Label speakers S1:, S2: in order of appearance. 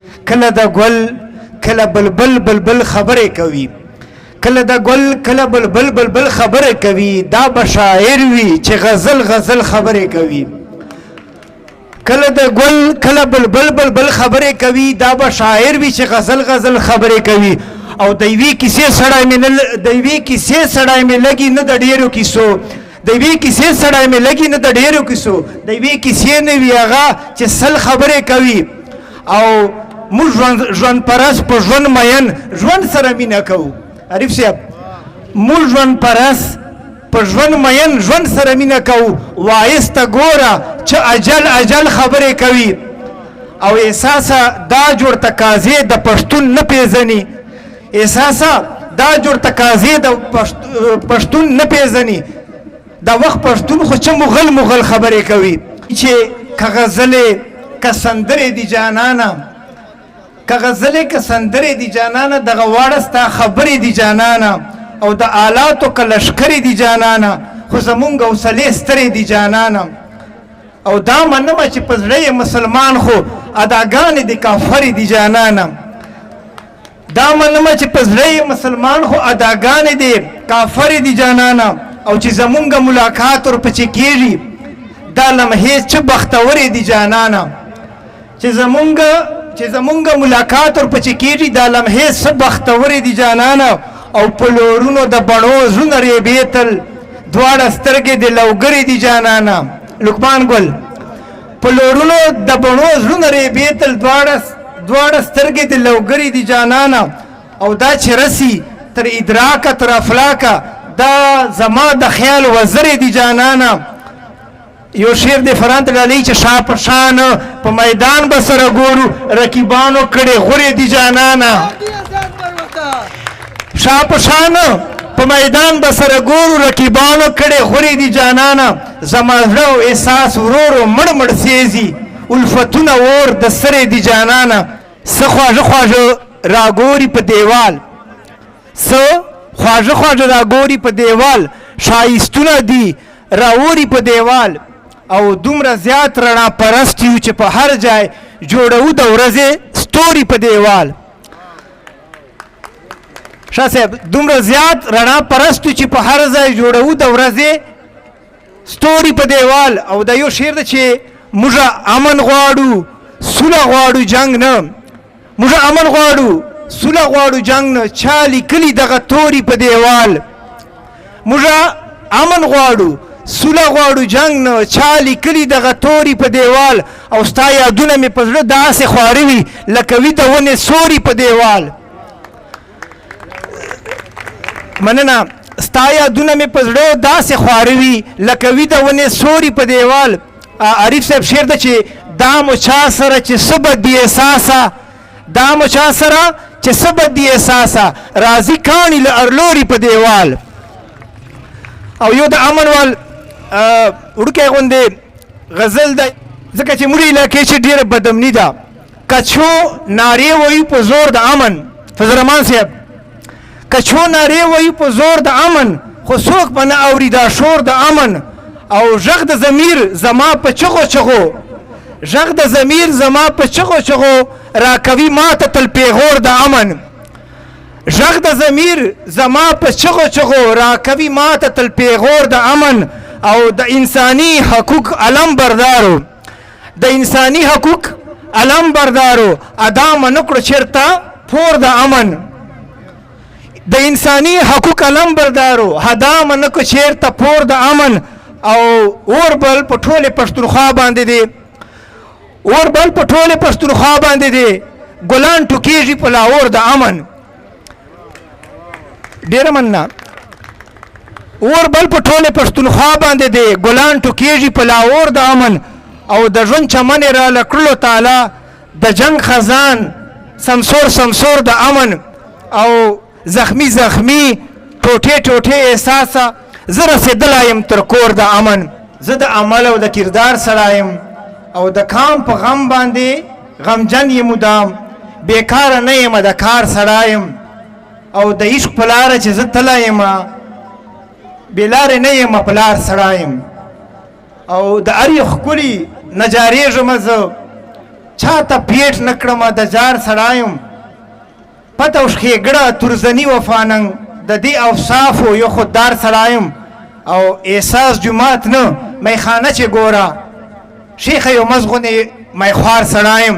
S1: کله د ګل کله بلبل بلبل خبرې کوي کله د ګل کله بلبل بلبل خبرې کوي دا به شاعر وي چې غزل غزل خبرې کوي کله د ګل کله بلبل بلبل خبرې کوي دا به شاعر وي چې غزل غزل خبرې کوي او د یوې کیسې سړی مې لګي نه د ډېرو کیسو د یوې کیسې سړی مې لګي نه د ډېرو کیسو د یوې کیسې نه وي هغه چې سل خبرې کوي او موږ ژوند پرست په ژوند مین ژوند سره مینه کوو عارف صاحب موږ ژوند پرست په ژوند مین ژوند سره مینه کوو وایسته ګوره چې اجل خبرې کوي او احساسه دا جوړ تقاضې د پښتون نه پیژني احساسه دا جوړ تقاضې د پښتون نه پیژني دا وخت پښتون خو چې مغل خبرې کوي چې که غزلې که سندرې دي جانانه که غزلې که سندرې دي جانانه دغه واړه ستا خبرې دي جانانه او د آلاتو که لشکرې دي جانانه خو زمونږ حوصلې سترې دي جانانه او دا منمه چې په زړه مسلمان خو اداګانې د کافرې دي جانانه دا منمه چې په زړه مسلمان خو اداګانې د کافرې دي جانانه او چې زمونږ ملاقات ورپسې کېږي دا لمحې څه بختورې دي جانانه چې زمونږ ملاقات ورپسې کېږي دا لمحې څه بختورې دي جانانه او په لورونو د بڼو زړونه ریبېتل دواړه سترګې د لوګرې دي جانانه لقمان ګل په لورونو د بڼو زړونه ریبېتل دواړه سترګې د لوګرې دي جانانه او دا چې رسي تر ادراکه تر افلاکه دا زما د خیال وزرې دي جانانه یو شعر د فرانت ډالۍ چې شا په شان په میدان به سره ګورو رقیبانو کړې غورې دي جانانه شا په شان په میدان به سره ګورو رقیبانو کړې غورې دي جانانه زما زړه او احساس ورو مړ سیزي الفتونه اور د سرې دي جانانه څه خواږه راګوري په دیوال څه خواږه راګوري په دیوال شایستونه دي راوري په دیوال او دومره زیات رڼا پرست یو چې په هر ځای جوړو د ورځې ستوري په دیوال شاه صاحب دومره زیات رڼا پرست چې په هر ځای جوړو د ورځې ستوري په دیوال او دا یو شعر ده چې موږ امن غواړو سوله غواړو جنگ نه موږ امن غواړو سوله غواړو جنگ نه چا لیکلي دغه توري په دیوال موږ امن غواړو سوله غواړو جنگ نه چا لیکلي دغه توري په دیوال او ستا یادونه مې په زړه داسې خواره وي لکه وي د ونې سوري په دیوال مننه ستا یادونه مې په زړه داسې خواره وي لکه وي د ونې سوري په دیوال عارف صاحب شعر ده چې دا مو چا سره چې څه به دي احساسه دا مو چا سره چې څه به دي احساسه راځي کاڼي له ارلوري په دیوال او یو د امن وال وړوکی غوندې غزل دی ځکه چې موږ علاقې چې ډېره بدامني ده کچو نارې وایو په زور د امن فضل رحمان صاحب کچو نارې وایو په زور د امن خو څوک به نه اوري دا شور د امن او غږ د ضمیر زما په چغو غږ د ضمیر زما په چغو راکوي ماته تل پیغور د امن غږ د ضمیر زما په چغو راکوي ماته تل پیغور د امن او د انساني حقوق علم بردارو ادا منکړو چرته پور د امن د انساني حقوق علم بردارو ادا منکړو چرته پور د امن او اور بل په ټوله پښتونخوا باندې دی ګلان ټوکېږي په لاور د امن ډېره مننه اور بل په ټوله پښتونخوا باندې دی ګلان ټوکېږي په لاور د امن او د ژوند چمن یې راله کړلو تعالی د جنگ خزان سمسور د امن او زخمی ټوټې احساسه زه رسېدلی یم تر کور د امن زه د عمل او د کردار سره یم او د کام په غم باندې غمجن یم مدام بیکاره نه یم د کار سره یم او د عشق په لاره چې زه تللی یم بې لارې نه یم په لار سره یم او د هر یو ښکلي نه جارېږم زه چاته پیټ نکړم د جار سړایم پته وش ښېګړه تورزني وفاننګ د دې اوصافو یو خوددار سړایم او احساس جماعت نه میخانه چې ګوره شیخ یو مزغونې میخوار سړایم